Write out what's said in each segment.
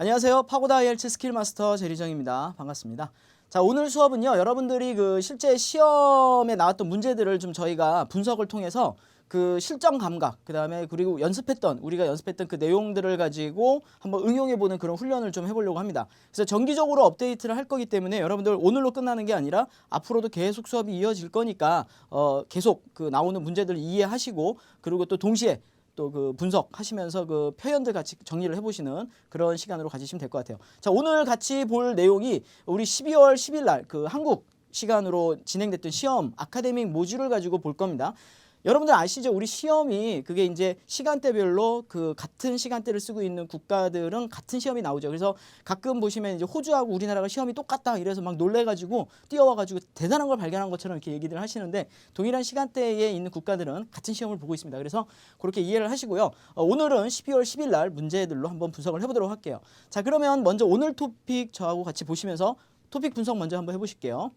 안녕하세요. 파고다 IELTS 스킬 마스터 제리정입니다. 반갑습니다. 자, 오늘 수업은요. 여러분들이 그 실제 시험에 나왔던 문제들을 좀 저희가 분석을 통해서 그 실전 감각, 그다음에 그리고 우리가 연습했던 그 내용들을 가지고 한번 응용해 보는 그런 훈련을 좀 해보려고 합니다. 그래서 정기적으로 업데이트를 할 거기 때문에 여러분들 오늘로 끝나는 게 아니라 앞으로도 계속 수업이 이어질 거니까 계속 그 나오는 문제들 이해하시고, 그리고 또 동시에 또 그 분석하시면서 그 표현들 같이 정리를 해보시는 그런 시간으로 가지시면 될 것 같아요. 자, 오늘 같이 볼 내용이 우리 12월 10일 날 그 한국 시간으로 진행됐던 시험 아카데믹 모듈을 가지고 볼 겁니다. 여러분들 아시죠? 우리 시험이 그게 이제 시간대별로 그 같은 시간대를 쓰고 있는 국가들은 같은 시험이 나오죠. 그래서 가끔 보시면 이제 호주하고 우리나라가 시험이 똑같다 이래서 막 놀래가지고 뛰어와가지고 대단한 걸 발견한 것처럼 이렇게 얘기를 하시는데, 동일한 시간대에 있는 국가들은 같은 시험을 보고 있습니다. 그래서 그렇게 이해를 하시고요. 오늘은 12월 10일 날 문제들로 한번 분석을 해보도록 할게요. 자, 그러면 먼저 오늘 토픽 저하고 같이 보시면서 토픽 분석 먼저 한번 해보실게요.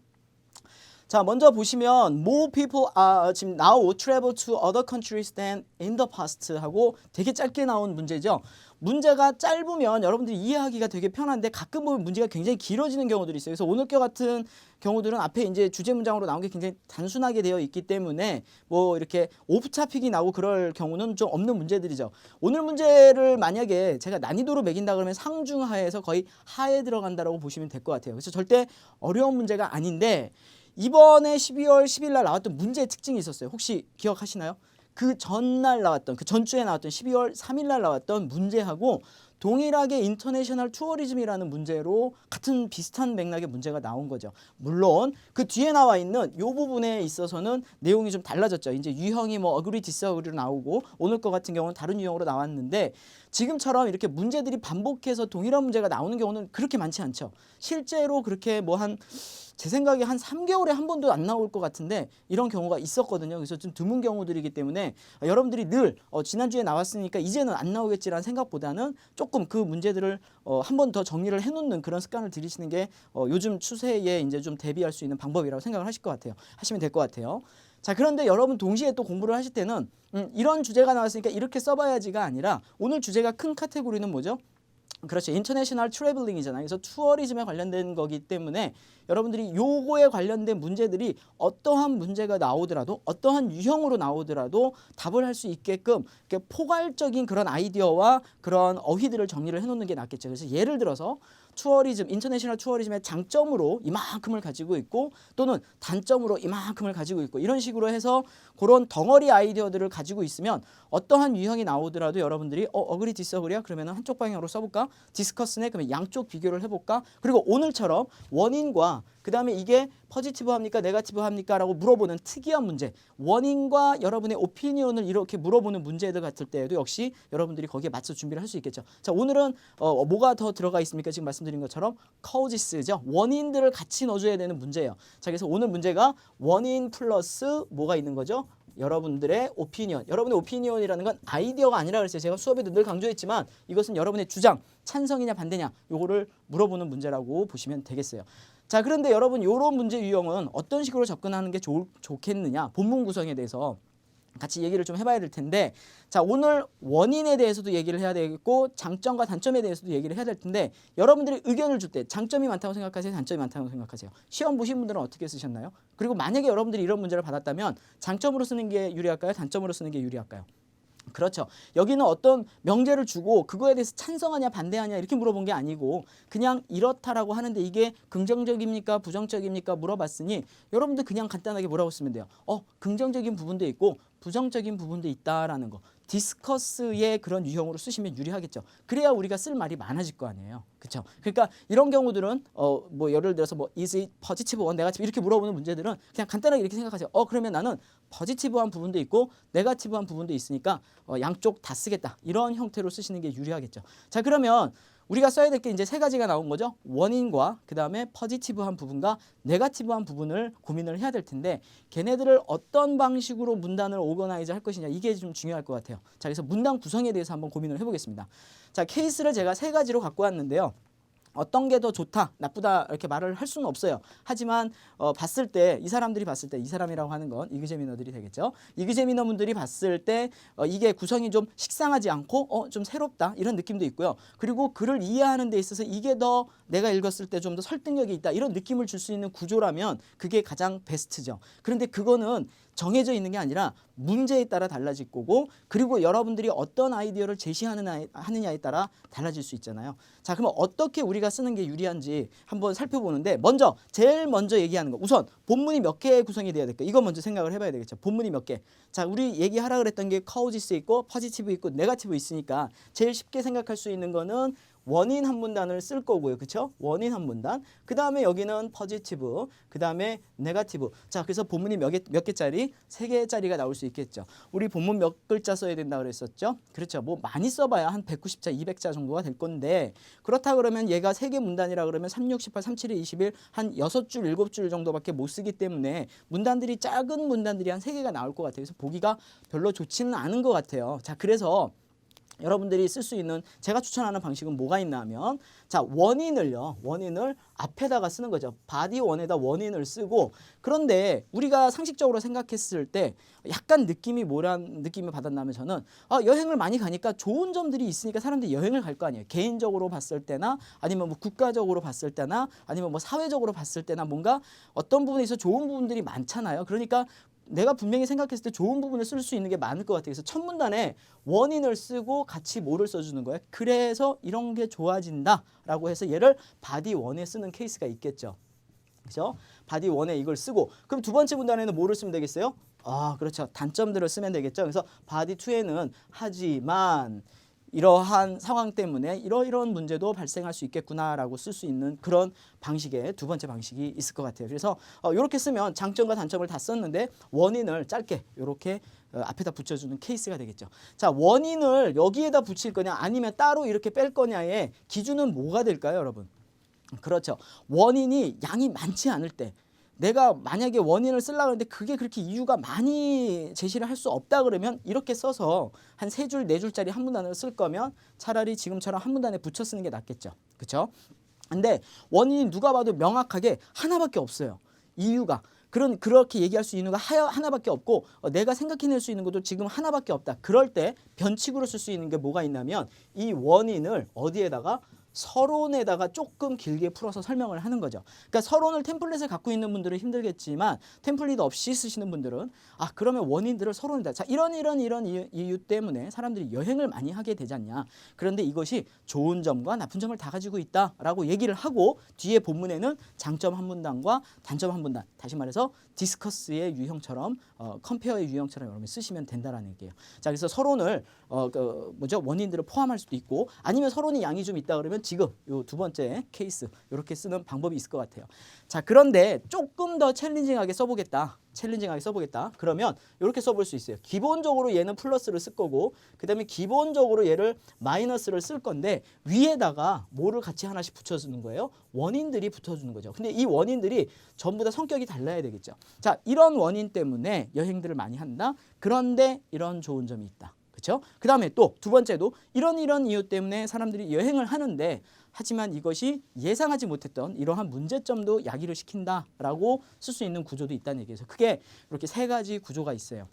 자, 먼저 보시면 more people are 지금 now travel to other countries than in the past 하고 되게 짧게 나온 문제죠. 문제가 짧으면 여러분들이 이해하기가 되게 편한데 가끔 보면 문제가 굉장히 길어지는 경우들이 있어요. 그래서 오늘 거 같은 경우들은 앞에 이제 주제 문장으로 나온 게 굉장히 단순하게 되어 있기 때문에 뭐 이렇게 오프 차픽이 나오고 그럴 경우는 좀 없는 문제들이죠. 오늘 문제를 만약에 제가 난이도로 매긴다 그러면 상중하에서 거의 하에 들어간다라고 보시면 될 것 같아요. 그래서 절대 어려운 문제가 아닌데, 이번에 12월 10일 날 나왔던 문제의 특징이 있었어요. 혹시 기억하시나요? 그 전날 나왔던, 그 전주에 나왔던 12월 3일 날 나왔던 문제하고 동일하게 인터내셔널 투어리즘이라는 문제로 같은 비슷한 맥락의 문제가 나온 거죠. 물론 그 뒤에 나와 있는 이 부분에 있어서는 내용이 좀 달라졌죠. 이제 유형이 뭐 어그리 디스어그리로 나오고, 오늘 거 같은 경우는 다른 유형으로 나왔는데, 지금처럼 이렇게 문제들이 반복해서 동일한 문제가 나오는 경우는 그렇게 많지 않죠. 실제로 그렇게 뭐 제 생각에 한 3개월에 한 번도 안 나올 것 같은데 이런 경우가 있었거든요. 그래서 좀 드문 경우들이기 때문에 여러분들이 늘 지난주에 나왔으니까 이제는 안 나오겠지라는 생각보다는 조금 그 문제들을 한 번 더 정리를 해놓는 그런 습관을 들이시는 게 요즘 추세에 이제 좀 대비할 수 있는 방법이라고 생각을 하실 것 같아요. 하시면 될 것 같아요. 자, 그런데 여러분 동시에 또 공부를 하실 때는 이런 주제가 나왔으니까 이렇게 써봐야지가 아니라, 오늘 주제가 큰 카테고리는 뭐죠? 그렇죠. 인터내셔널 트래블링이잖아요. 그래서 투어리즘에 관련된 거기 때문에 여러분들이 요거에 관련된 문제들이 어떠한 문제가 나오더라도, 어떠한 유형으로 나오더라도 답을 할 수 있게끔 이렇게 포괄적인 그런 아이디어와 그런 어휘들을 정리를 해놓는 게 낫겠죠. 그래서 예를 들어서 투어리즘, 인터내셔널 투어리즘의 장점으로 이만큼을 가지고 있고, 또는 단점으로 이만큼을 가지고 있고, 이런 식으로 해서 그런 덩어리 아이디어들을 가지고 있으면 어떠한 유형이 나오더라도 여러분들이 어그리 디스어그리야? 그러면 한쪽 방향으로 써볼까? 디스커스네? 그러면 양쪽 비교를 해볼까? 그리고 오늘처럼 원인과 그 다음에 이게 포지티브 합니까? 네거티브 합니까? 라고 물어보는 특이한 문제, 원인과 여러분의 오피니언을 이렇게 물어보는 문제들 같을 때에도 역시 여러분들이 거기에 맞춰 준비를 할 수 있겠죠. 자, 오늘은 뭐가 더 들어가 있습니까? 지금 말씀드린 것처럼 causes,죠. 원인들을 같이 넣어줘야 되는 문제예요. 자, 그래서 오늘 문제가 원인 플러스 뭐가 있는 거죠? 여러분들의 오피니언. 여러분의 오피니언이라는 건 아이디어가 아니라 그랬어요. 제가 수업에도 늘 강조했지만 이것은 여러분의 주장, 찬성이냐 반대냐, 요거를 물어보는 문제라고 보시면 되겠어요. 자, 그런데 여러분 요런 문제 유형은 어떤 식으로 접근하는 게 좋겠느냐, 본문 구성에 대해서 같이 얘기를 좀 해봐야 될 텐데, 자, 오늘 원인에 대해서도 얘기를 해야 되겠고 장점과 단점에 대해서도 얘기를 해야 될 텐데, 여러분들이 의견을 줄 때 장점이 많다고 생각하세요? 단점이 많다고 생각하세요? 시험 보신 분들은 어떻게 쓰셨나요? 그리고 만약에 여러분들이 이런 문제를 받았다면 장점으로 쓰는 게 유리할까요? 단점으로 쓰는 게 유리할까요? 그렇죠. 여기는 어떤 명제를 주고 그거에 대해서 찬성하냐 반대하냐 이렇게 물어본 게 아니고, 그냥 이렇다라고 하는데 이게 긍정적입니까 부정적입니까 물어봤으니 여러분들 그냥 간단하게 뭐라고 쓰면 돼요? 긍정적인 부분도 있고 부정적인 부분도 있다라는 거. 디스커스의 그런 유형으로 쓰시면 유리하겠죠. 그래야 우리가 쓸 말이 많아질 거 아니에요. 그렇죠? 그러니까 이런 경우들은 뭐 예를 들어서 뭐 is it positive or negative 이렇게 물어보는 문제들은 그냥 간단하게 이렇게 생각하세요. 그러면 나는 포지티브한 부분도 있고 네거티브한 부분도 있으니까 양쪽 다 쓰겠다. 이런 형태로 쓰시는 게 유리하겠죠. 자, 그러면 우리가 써야 될 게 이제 세 가지가 나온 거죠. 원인과 그 다음에 포지티브한 부분과 네거티브한 부분을 고민을 해야 될 텐데, 걔네들을 어떤 방식으로 문단을 오거나이즈 할 것이냐, 이게 좀 중요할 것 같아요. 자, 그래서 문단 구성에 대해서 한번 고민을 해보겠습니다. 자, 케이스를 제가 세 가지로 갖고 왔는데요. 어떤 게 더 좋다, 나쁘다 이렇게 말을 할 수는 없어요. 하지만 봤을 때 이 사람들이 봤을 때 이 사람이라고 하는 건 이그제미너들이 되겠죠. 이그제미너 분들이 봤을 때 이게 구성이 좀 식상하지 않고 좀 새롭다 이런 느낌도 있고요. 그리고 글을 이해하는 데 있어서 이게 더 내가 읽었을 때 좀 더 설득력이 있다 이런 느낌을 줄 수 있는 구조라면 그게 가장 베스트죠. 그런데 그거는 정해져 있는 게 아니라 문제에 따라 달라질 거고 그리고 여러분들이 어떤 아이디어를 제시하느냐에 따라 달라질 수 있잖아요. 자, 그러면 어떻게 우리가 쓰는 게 유리한지 한번 살펴보는데 제일 먼저 얘기하는 거 우선 본문이 몇 개 구성이 돼야 될까? 이거 먼저 생각을 해봐야 되겠죠. 본문이 몇 개. 자, 우리 얘기하라 그랬던 게 카우지스 있고 포지티브 있고 네거티브 있으니까 제일 쉽게 생각할 수 있는 거는 원인 한 문단을 쓸 거고요. 그렇죠? 원인 한 문단. 그다음에 여기는 포지티브. 그다음에 네거티브. 자, 그래서 본문이 몇 개짜리? 3개짜리가 나올 수 있겠죠. 우리 본문 몇 글자 써야 된다 그랬었죠? 그렇죠. 뭐 많이 써봐야 한 190자, 200자 정도가 될 건데 그렇다 그러면 얘가 3개 문단이라 그러면 3, 6, 18, 3, 7, 21 한 6줄, 7줄 정도밖에 못 쓰기 때문에 문단들이 작은 문단들이 한 3개가 나올 것 같아요. 그래서 보기가 별로 좋지는 않은 것 같아요. 자, 그래서 여러분들이 쓸 수 있는 제가 추천하는 방식은 뭐가 있나 하면 자, 원인을 앞에다가 쓰는 거죠. 바디 원에다 원인을 쓰고 그런데 우리가 상식적으로 생각했을 때 약간 뭐란 느낌을 받았냐면 저는 여행을 많이 가니까 좋은 점들이 있으니까 사람들이 여행을 갈 거 아니에요. 개인적으로 봤을 때나 아니면 뭐 국가적으로 봤을 때나 아니면 뭐 사회적으로 봤을 때나 뭔가 어떤 부분에 있어 좋은 부분들이 많잖아요. 그러니까 내가 분명히 생각했을 때 좋은 부분을 쓸 수 있는 게 많을 것 같아요. 그래서 첫 문단에 원인을 쓰고 같이 뭐를 써주는 거예요. 그래서 이런 게 좋아진다라고 해서 얘를 바디 원에 쓰는 케이스가 있겠죠. 그렇죠? 바디 원에 이걸 쓰고 그럼 두 번째 문단에는 뭐를 쓰면 되겠어요? 그렇죠. 단점들을 쓰면 되겠죠. 그래서 바디 2에는 하지만 이러한 상황 때문에 이러이러한 문제도 발생할 수 있겠구나라고 쓸 수 있는 그런 방식의 두 번째 방식이 있을 것 같아요. 그래서 이렇게 쓰면 장점과 단점을 다 썼는데 원인을 짧게 이렇게 앞에다 붙여주는 케이스가 되겠죠. 자, 원인을 여기에다 붙일 거냐 아니면 따로 이렇게 뺄 거냐의 기준은 뭐가 될까요, 여러분? 그렇죠. 원인이 양이 많지 않을 때 내가 만약에 원인을 쓰려고 하는데 그게 그렇게 이유가 많이 제시를 할 수 없다 그러면 이렇게 써서 한 3줄, 4줄짜리 한 문단을 쓸 거면 차라리 지금처럼 한 문단에 붙여 쓰는 게 낫겠죠. 그렇죠? 근데 원인이 누가 봐도 명확하게 하나밖에 없어요. 이유가. 그렇게 얘기할 수 있는 거 하나밖에 없고 내가 생각해낼 수 있는 것도 지금 하나밖에 없다. 그럴 때 변칙으로 쓸 수 있는 게 뭐가 있냐면 이 원인을 어디에다가 서론에다가 조금 길게 풀어서 설명을 하는 거죠. 그러니까 서론을 템플릿을 갖고 있는 분들은 힘들겠지만 템플릿 없이 쓰시는 분들은 그러면 원인들을 서론에다 자 이런 이유 때문에 사람들이 여행을 많이 하게 되지 않냐. 그런데 이것이 좋은 점과 나쁜 점을 다 가지고 있다라고 얘기를 하고 뒤에 본문에는 장점 한 문단과 단점 한 문단 다시 말해서 디스커스의 유형처럼 컴페어의 유형처럼 여러분 쓰시면 된다라는 얘기예요. 자, 그래서 서론을 원인들을 포함할 수도 있고 아니면 서론이 양이 좀 있다 그러면 지금 요 두 번째 케이스 이렇게 쓰는 방법이 있을 것 같아요. 자, 그런데 조금 더 챌린징하게 써보겠다. 그러면 이렇게 써볼 수 있어요. 기본적으로 얘는 플러스를 쓸 거고 그 다음에 기본적으로 얘를 마이너스를 쓸 건데 위에다가 뭐를 같이 하나씩 붙여주는 거예요? 원인들이 붙어주는 거죠. 근데 이 원인들이 전부 다 성격이 달라야 되겠죠. 자, 이런 원인 때문에 여행들을 많이 한다. 그런데 이런 좋은 점이 있다. 그렇죠? 그 다음에 또 두 번째도 이런 이유 때문에 사람들이 여행을 하는데 하지만 이것이 예상하지 못했던 이러한 문제점도 야기를 시킨다라고 쓸 수 있는 구조도 있다는 얘기예요. 그게 이렇게 3가지 구조가 있어요.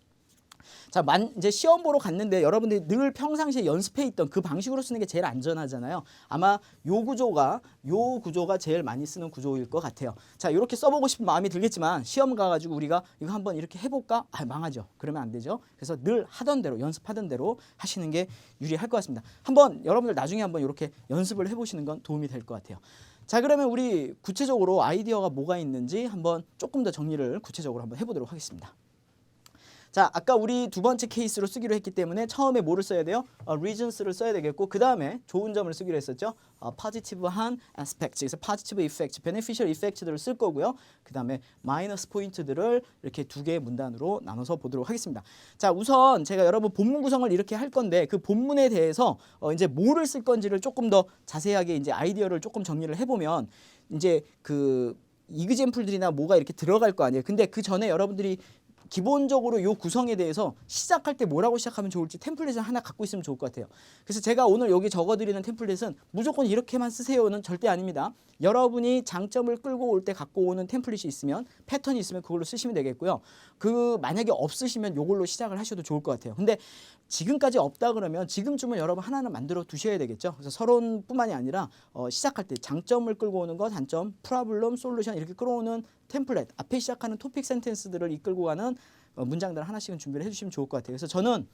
자, 이제 시험 보러 갔는데 여러분들이 늘 평상시에 연습해 있던 그 방식으로 쓰는 게 제일 안전하잖아요. 아마 요 구조가 제일 많이 쓰는 구조일 것 같아요. 자, 이렇게 써보고 싶은 마음이 들겠지만 시험 가가지고 우리가 이거 한번 이렇게 해볼까? 망하죠. 그러면 안 되죠. 그래서 늘 하던 대로 연습하던 대로 하시는 게 유리할 것 같습니다. 여러분들 나중에 한번 이렇게 연습을 해보시는 건 도움이 될 것 같아요. 자, 그러면 우리 구체적으로 아이디어가 뭐가 있는지 한번 조금 더 정리를 구체적으로 한번 해보도록 하겠습니다. 자, 아까 우리 두 번째 케이스로 쓰기로 했기 때문에 처음에 뭐를 써야 돼요? reasons를 써야 되겠고 그 다음에 좋은 점을 쓰기로 했었죠. positive한 aspect, 그래서 positive effect, beneficial effect들을 쓸 거고요. 그 다음에 마이너스 포인트들을 이렇게 2개의 문단으로 나눠서 보도록 하겠습니다. 자, 우선 제가 여러분 본문 구성을 이렇게 할 건데 그 본문에 대해서 이제 뭐를 쓸 건지를 조금 더 자세하게 이제 아이디어를 조금 정리를 해보면 이제 그 이그젬플들이나 뭐가 이렇게 들어갈 거 아니에요. 근데 그 전에 여러분들이 기본적으로 요 구성에 대해서 시작할 때 뭐라고 시작하면 좋을지 템플릿을 하나 갖고 있으면 좋을 것 같아요. 그래서 제가 오늘 여기 적어드리는 템플릿은 무조건 이렇게만 쓰세요는 절대 아닙니다. 여러분이 장점을 끌고 올 때 갖고 오는 템플릿이 있으면, 패턴이 있으면 그걸로 쓰시면 되겠고요. 그 만약에 없으시면 요걸로 시작을 하셔도 좋을 것 같아요. 근데 지금까지 없다 그러면 지금쯤은 여러분 하나는 만들어 두셔야 되겠죠. 그래서 서론뿐만이 아니라 시작할 때 장점을 끌고 오는 거, 단점, 프로블럼, 솔루션 이렇게 끌어오는 템플릿, 앞에 시작하는 토픽 센텐스들을 이끌고 가는 문장들을 하나씩은 준비를 해주시면 좋을 것 같아요. 그래서 저는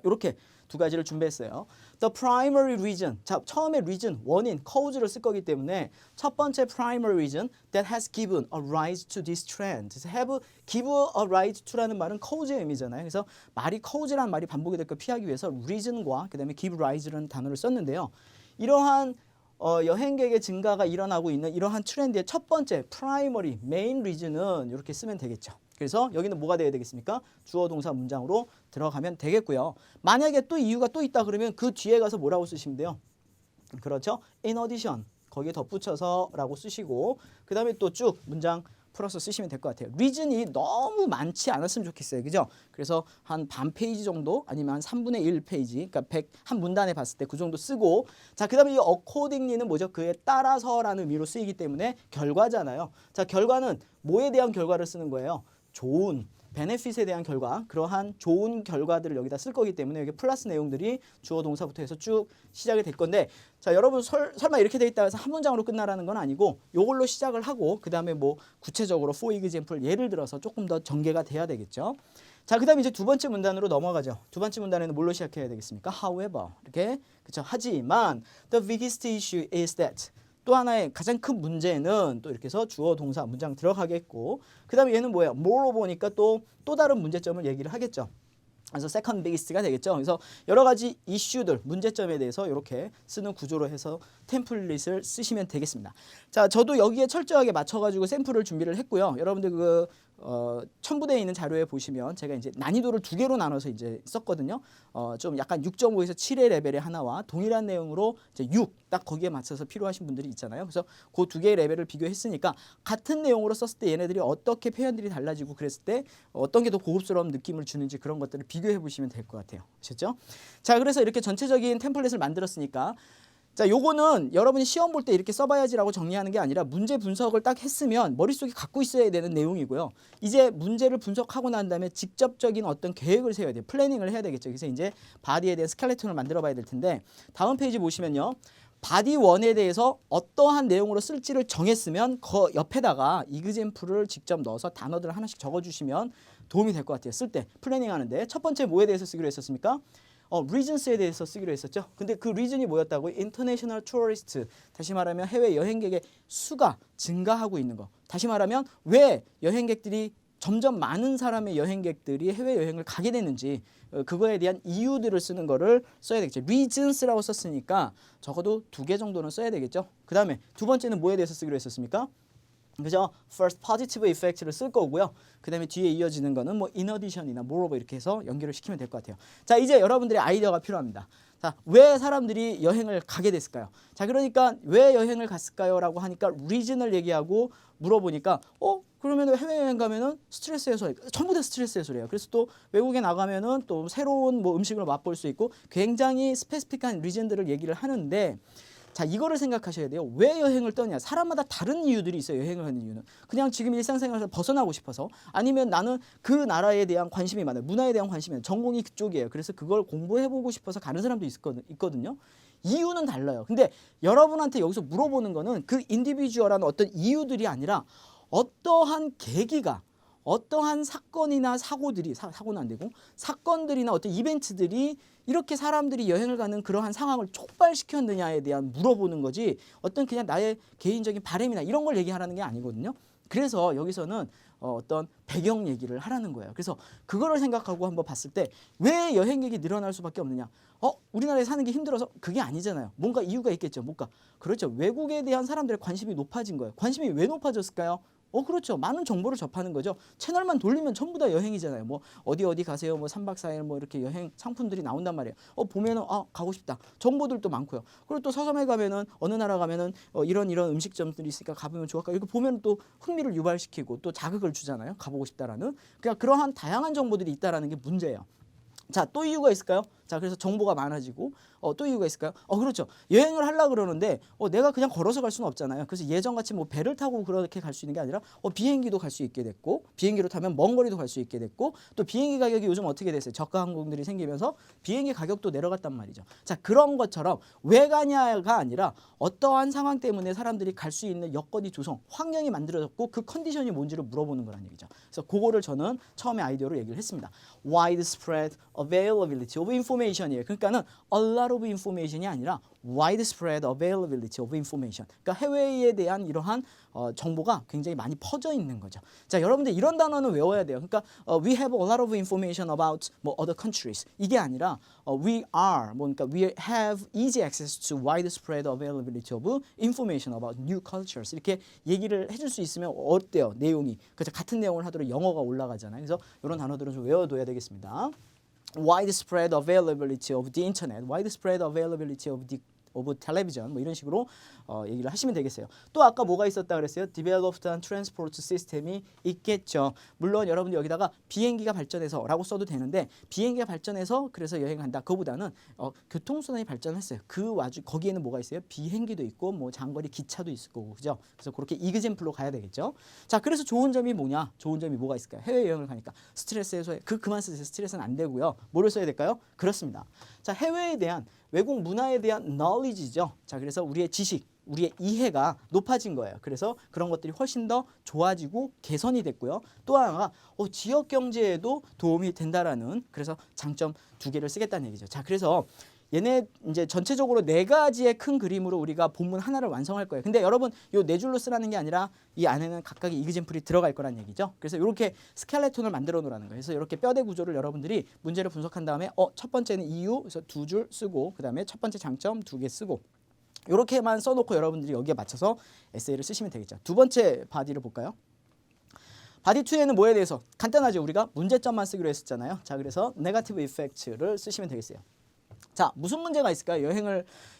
이렇게 두 가지를 준비했어요. The primary reason. 자, 처음에 reason, 원인, cause를 쓸 거기 때문에 첫 번째 primary reason that has given a rise to this trend. 그래서 have give a rise to라는 말은 cause의 의미잖아요. 그래서 말이 cause라는 말이 반복이 될 걸 피하기 위해서 reason과 그다음에 give rise라는 단어를 썼는데요. 이러한 여행객의 증가가 일어나고 있는 이러한 트렌드의 첫 번째 primary, main reason은 이렇게 쓰면 되겠죠. 그래서 여기는 뭐가 돼야 되겠습니까? 주어 동사 문장으로 들어가면 되겠고요. 만약에 또 이유가 또 있다 그러면 그 뒤에 가서 뭐라고 쓰시면 돼요? 그렇죠? In addition, 거기에 덧붙여서 라고 쓰시고 그 다음에 또 쭉 문장 풀어서 쓰시면 될 것 같아요. 리즌이 너무 많지 않았으면 좋겠어요. 그죠? 그래서 한 반 페이지 정도 아니면 한 3분의 1 페이지, 그러니까 100, 한 문단에 봤을 때 그 정도 쓰고, 자, 그 다음에 이 accordingly는 뭐죠? 그에 따라서라는 의미로 쓰이기 때문에 결과잖아요. 자, 결과는 뭐에 대한 결과를 쓰는 거예요? 좋은 베네핏에 대한 결과, 그러한 좋은 결과들을 여기다 쓸 거기 때문에 여기 플러스 내용들이 주어 동사부터 해서 쭉 시작이 될 건데, 자, 여러분 설마 이렇게 돼 있다 해서 한 문장으로 끝나라는 건 아니고 요걸로 시작을 하고 그 다음에 뭐 구체적으로 for example 예를 들어서 조금 더 전개가 돼야 되겠죠. 자, 그 다음에 이제 두 번째 문단으로 넘어가죠. 두 번째 문단에는 뭘로 시작해야 되겠습니까? However, 이렇게, 그렇죠. 하지만 the biggest issue is that, 또 하나의 가장 큰 문제는 또 이렇게 해서 주어 동사 문장 들어가겠고, 그 다음에 얘는 뭐예요? 뭐로 보니까 또 다른 문제점을 얘기를 하겠죠. 그래서 second biggest가 되겠죠. 그래서 여러 가지 이슈들, 문제점에 대해서 이렇게 쓰는 구조로 해서 템플릿을 쓰시면 되겠습니다. 자, 저도 여기에 철저하게 맞춰가지고 샘플을 준비를 했고요. 여러분들 첨부되어 있는 자료에 보시면 제가 이제 난이도를 두 개로 나눠서 이제 썼거든요. 좀 약간 6.5에서 7의 레벨의 하나와 동일한 내용으로 이제 6, 딱 거기에 맞춰서 필요하신 분들이 있잖아요. 그래서 그 두 개의 레벨을 비교했으니까 같은 내용으로 썼을 때 얘네들이 어떻게 표현들이 달라지고 그랬을 때 어떤 게 더 고급스러운 느낌을 주는지 그런 것들을 비교해 보시면 될 것 같아요. 아셨죠? 자, 그래서 이렇게 전체적인 템플릿을 만들었으니까, 자, 요거는 여러분이 시험 볼 때 이렇게 써봐야지라고 정리하는 게 아니라 문제 분석을 딱 했으면 머릿속에 갖고 있어야 되는 내용이고요. 이제 문제를 분석하고 난 다음에 직접적인 어떤 계획을 세워야 돼요. 플래닝을 해야 되겠죠. 그래서 이제 바디에 대한 스켈레톤을 만들어 봐야 될 텐데, 다음 페이지 보시면요. 바디 1에 대해서 어떠한 내용으로 쓸지를 정했으면 그 옆에다가 이그젬플을 직접 넣어서 단어들을 하나씩 적어주시면 도움이 될 것 같아요. 쓸 때, 플래닝 하는데. 첫 번째 뭐에 대해서 쓰기로 했었습니까? reasons에 대해서 쓰기로 했었죠. 근데 그 reason이 뭐였다고? international tourist. 다시 말하면 해외 여행객의 수가 증가하고 있는 거. 다시 말하면 왜 여행객들이 점점 많은 사람의 여행객들이 해외 여행을 가게 되는지 그거에 대한 이유들을 쓰는 거를 써야 되겠죠. reasons라고 썼으니까 적어도 2개 정도는 써야 되겠죠. 그 다음에 두 번째는 뭐에 대해서 쓰기로 했었습니까? 그죠? First positive effect를 쓸 거고요. 그 다음에 뒤에 이어지는 거는 뭐 in addition이나 moreover 이렇게 해서 연결을 시키면 될 것 같아요. 자, 이제 여러분들의 아이디어가 필요합니다. 자, 왜 사람들이 여행을 가게 됐을까요? 자, 그러니까 왜 여행을 갔을까요? 라고 하니까 reason을 얘기하고 물어보니까 그러면 해외여행 가면은 스트레스 해소, 전부 다 스트레스 해소래요. 그래서 또 외국에 나가면은 또 새로운 뭐 음식을 맛볼 수 있고 굉장히 스페시픽한 리즌들을 얘기를 하는데, 자, 이거를 생각하셔야 돼요. 왜 여행을 떠냐? 사람마다 다른 이유들이 있어요. 여행을 하는 이유는 그냥 지금 일상생활에서 벗어나고 싶어서, 아니면 나는 그 나라에 대한 관심이 많아요. 문화에 대한 관심이 많아요. 전공이 그쪽이에요. 그래서 그걸 공부해보고 싶어서 가는 사람도 있거든요. 이유는 달라요. 근데 여러분한테 여기서 물어보는 거는 그 인디비주얼한 어떤 이유들이 아니라 어떠한 계기가, 어떠한 사건이나 사고들이, 사고는 안 되고 사건들이나 어떤 이벤트들이 이렇게 사람들이 여행을 가는 그러한 상황을 촉발시켰느냐에 대한 물어보는 거지, 어떤 그냥 나의 개인적인 바람이나 이런 걸 얘기하라는 게 아니거든요. 그래서 여기서는 어떤 배경 얘기를 하라는 거예요. 그래서 그거를 생각하고 한번 봤을 때 왜 여행객이 늘어날 수밖에 없느냐? 우리나라에 사는 게 힘들어서? 그게 아니잖아요. 뭔가 이유가 있겠죠. 뭔가, 그렇죠. 외국에 대한 사람들의 관심이 높아진 거예요. 관심이 왜 높아졌을까요? 그렇죠. 많은 정보를 접하는 거죠. 채널만 돌리면 전부 다 여행이잖아요. 뭐 어디 가세요. 뭐 3박 4일 뭐 이렇게 여행 상품들이 나온단 말이에요. 보면은 가고 싶다. 정보들도 많고요. 그리고 또 서점에 가면은 어느 나라 가면은 이런 음식점들이 있으니까 가보면 좋을까. 이렇게 보면 또 흥미를 유발시키고 또 자극을 주잖아요. 가보고 싶다라는. 그러니까 그러한 다양한 정보들이 있다라는 게 문제예요. 자, 또 이유가 있을까요? 자, 그래서 정보가 많아지고 또 이유가 있을까요? 그렇죠. 여행을 하려고 그러는데 내가 그냥 걸어서 갈 수는 없잖아요. 그래서 예전같이 뭐 배를 타고 그렇게 갈 수 있는 게 아니라 비행기도 갈 수 있게 됐고, 비행기로 타면 먼 거리도 갈 수 있게 됐고, 또 비행기 가격이 요즘 어떻게 됐어요? 저가 항공들이 생기면서 비행기 가격도 내려갔단 말이죠. 자, 그런 것처럼 왜 가냐가 아니라 어떠한 상황 때문에 사람들이 갈 수 있는 여건이 조성, 환경이 만들어졌고 그 컨디션이 뭔지를 물어보는 거란 얘기죠. 그래서 그거를 저는 처음에 아이디어로 얘기를 했습니다. Widespread availability of information이에요. 그러니까는 a lot of information이 아니라 widespread availability of information. 그러니까 해외에 대한 이러한 정보가 굉장히 많이 퍼져 있는 거죠. 자, 여러분들 이런 단어는 외워야 돼요. 그러니까 we have a lot of information about 뭐 other countries. 이게 아니라 we are 그러니까 we have easy access to widespread availability of information about new cultures. 이렇게 얘기를 해줄 수 있으면 어때요? 내용이. 그래서 같은 내용을 하도록 영어가 올라가잖아요. 그래서 이런 단어들은 좀 외워둬야 되겠습니다. widespread availability of the internet, widespread availability of television 뭐 이런 식으로 얘기를 하시면 되겠어요. 또 아까 뭐가 있었다 그랬어요? developed and transport 시스템이 있겠죠. 물론 여러분들 여기다가 비행기가 발전해서 라고 써도 되는데 비행기가 발전해서 그래서 여행한다. 그거보다는 교통수단이 발전했어요. 거기에는 뭐가 있어요? 비행기도 있고 뭐 장거리 기차도 있을 거고 그죠? 그래서 그렇게 이그젬플로 가야 되겠죠. 자, 그래서 좋은 점이 뭐냐? 좋은 점이 뭐가 있을까요? 해외여행을 가니까 스트레스 해소에 그만 쓰세요. 스트레스는 안 되고요. 뭐를 써야 될까요? 그렇습니다. 자, 해외에 대한 외국 문화에 대한 knowledge죠. 자, 그래서 우리의 지식, 우리의 이해가 높아진 거예요. 그래서 그런 것들이 훨씬 더 좋아지고 개선이 됐고요. 또 하나가 지역 경제에도 도움이 된다라는 그래서 장점 2개를 쓰겠다는 얘기죠. 자, 그래서 얘네 이제 전체적으로 4가지의 큰 그림으로 우리가 본문 하나를 완성할 거예요. 근데 여러분 요 4줄로 쓰라는 게 아니라 이 안에는 각각의 이그젬플이 들어갈 거란 얘기죠. 그래서 이렇게 스켈레톤을 만들어 놓으라는 거예요. 그래서 이렇게 뼈대 구조를 여러분들이 문제를 분석한 다음에 첫 번째는 이유, 그래서 2줄 쓰고 그다음에 첫 번째 장점 2개 쓰고 이렇게만 써놓고 여러분들이 여기에 맞춰서 에세이를 쓰시면 되겠죠. 두 번째 바디를 볼까요? 바디 2에는 뭐에 대해서 간단하죠. 우리가 문제점만 쓰기로 했었잖아요. 자, 그래서 네거티브 이펙트를 쓰시면 되겠어요. 자, 무슨 문제가 있을까요?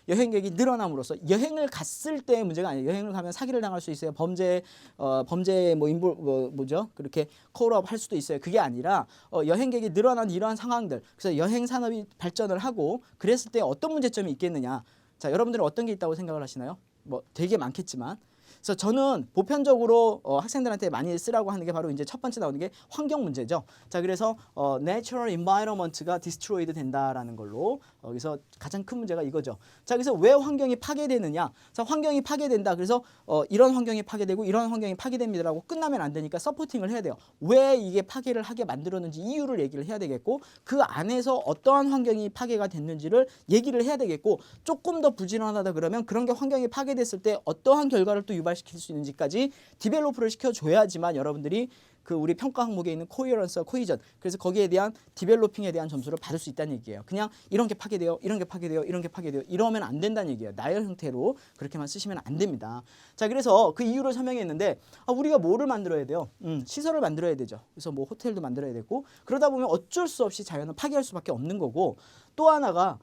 여행객이 늘어남으로써 여행을 갔을 때의 문제가 아니에요. 여행을 가면 사기를 당할 수 있어요. 범죄에 뭐죠? 그렇게 콜업 할 수도 있어요. 그게 아니라 여행객이 늘어난 이러한 상황들. 그래서 여행 산업이 발전을 하고 그랬을 때 어떤 문제점이 있겠느냐? 자, 여러분들은 어떤 게 있다고 생각을 하시나요? 뭐 되게 많겠지만. 그래서 저는 보편적으로 학생들한테 많이 쓰라고 하는 게 바로 이제 첫 번째 나오는 게 환경 문제죠. 자, 그래서 natural environment가 destroyed 된다라는 걸로 여기서 가장 큰 문제가 이거죠. 자, 그래서 왜 환경이 파괴되느냐? 자, 환경이 파괴된다. 그래서 이런 환경이 파괴되고 이런 환경이 파괴됩니다라고 끝나면 안 되니까 서포팅을 해야 돼요. 왜 이게 파괴를 하게 만들었는지 이유를 얘기를 해야 되겠고 그 안에서 어떠한 환경이 파괴가 됐는지를 얘기를 해야 되겠고 조금 더 부지런하다 그러면 그런 게 환경이 파괴됐을 때 어떠한 결과를 또 유발시킬 수 있는지까지 디벨로프를 시켜줘야지만 여러분들이 그 우리 평가 항목에 있는 코히어런스와 코히전 그래서 거기에 대한 디벨로핑에 대한 점수를 받을 수 있다는 얘기예요. 그냥 이런 게 파괴돼요. 이런 게 파괴돼요. 이런 게 파괴돼요. 이러면 안 된다는 얘기예요. 나열 형태로 그렇게만 쓰시면 안 됩니다. 자, 그래서 그 이유를 설명했는데 우리가 뭐를 만들어야 돼요? 시설을 만들어야 되죠. 그래서 뭐 호텔도 만들어야 되고 그러다 보면 어쩔 수 없이 자연은 파괴할 수밖에 없는 거고 또 하나가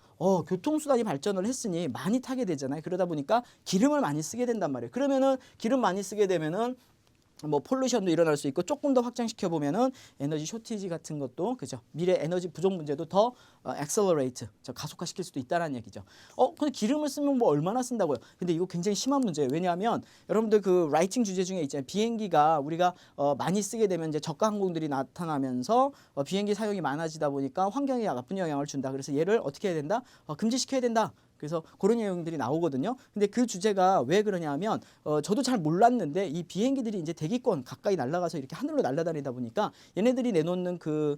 교통수단이 발전을 했으니 많이 타게 되잖아요. 그러다 보니까 기름을 많이 쓰게 된단 말이에요. 그러면은 기름 많이 쓰게 되면은 뭐 폴루션도 일어날 수 있고 조금 더 확장시켜 보면은 에너지 쇼티지 같은 것도 그죠 미래 에너지 부족 문제도 더 accelerate 가속화시킬 수도 있다라는 얘기죠. 근데 기름을 쓰면 뭐 얼마나 쓴다고요? 근데 이거 굉장히 심한 문제예요. 왜냐하면 여러분들 그 라이팅 주제 중에 있잖아요. 비행기가 우리가 많이 쓰게 되면 이제 저가 항공들이 나타나면서 비행기 사용이 많아지다 보니까 환경에 나쁜 영향을 준다. 그래서 얘를 어떻게 해야 된다? 금지시켜야 된다. 그래서 그런 내용들이 나오거든요. 근데 그 주제가 왜 그러냐 하면 저도 잘 몰랐는데 이 비행기들이 이제 대기권 가까이 날아가서 이렇게 하늘로 날아다니다 보니까 얘네들이 내놓는 그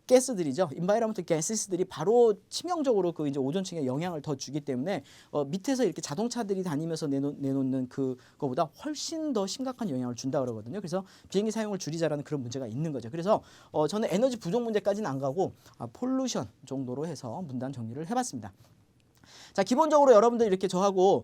가스들이죠. 인바이러먼트 가스들이 바로 치명적으로 그 이제 오존층에 영향을 더 주기 때문에 밑에서 이렇게 자동차들이 다니면서 내놓는 그거보다 훨씬 더 심각한 영향을 준다 그러거든요. 그래서 비행기 사용을 줄이자라는 그런 문제가 있는 거죠. 그래서 저는 에너지 부족 문제까지는 안 가고 폴루션 정도로 해서 문단 정리를 해봤습니다. 자, 기본적으로 여러분들 이렇게 저하고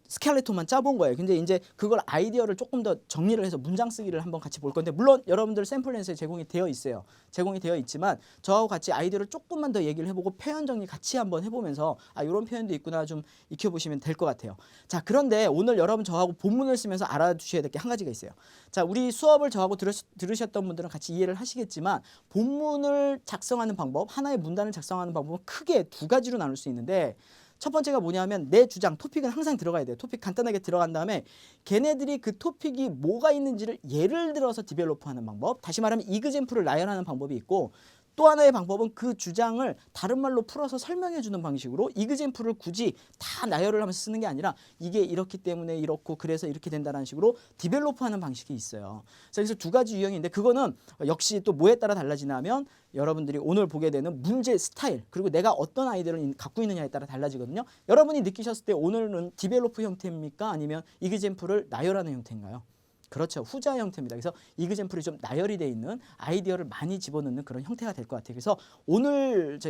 스켈레톤만 짜본 거예요. 근데 이제 그걸 아이디어를 조금 더 정리를 해서 문장 쓰기를 한번 같이 볼 건데, 물론 여러분들 샘플랜스에 제공이 되어 있어요. 제공이 되어 있지만 저하고 같이 아이디어를 조금만 더 얘기를 해보고 표현 정리 같이 한번 해보면서 아, 이런 표현도 있구나 좀 익혀보시면 될 것 같아요. 자, 그런데 오늘 여러분 저하고 본문을 쓰면서 알아두셔야 될 게 한 가지가 있어요. 자, 우리 수업을 저하고 들으셨던 분들은 같이 이해를 하시겠지만, 본문을 작성하는 방법, 하나의 문단을 작성하는 방법은 크게 두 가지로 나눌 수 있는데, 첫 번째가 뭐냐면 내 주장, 토픽은 항상 들어가야 돼요. 토픽 간단하게 들어간 다음에 걔네들이 그 토픽이 뭐가 있는지를 예를 들어서 디벨로프하는 방법, 다시 말하면 이그젬플을 나열하는 방법이 있고, 또 하나의 방법은 그 주장을 다른 말로 풀어서 설명해 주는 방식으로 이그젬플을 굳이 다 나열을 하면서 쓰는 게 아니라 이게 이렇기 때문에 이렇고 그래서 이렇게 된다는 식으로 디벨로프하는 방식이 있어요. 그래서 두 가지 유형인데, 그거는 역시 또 뭐에 따라 달라지냐면 여러분들이 오늘 보게 되는 문제 스타일, 그리고 내가 어떤 아이디어를 갖고 있느냐에 따라 달라지거든요. 여러분이 느끼셨을 때 오늘은 디벨로프 형태입니까? 아니면 이그젬플을 나열하는 형태인가요? 그렇죠. 후자 형태입니다. 그래서 이그젬플이 좀 나열이 돼 있는 아이디어를 많이 집어넣는 그런 형태가 될 것 같아요. 그래서 오늘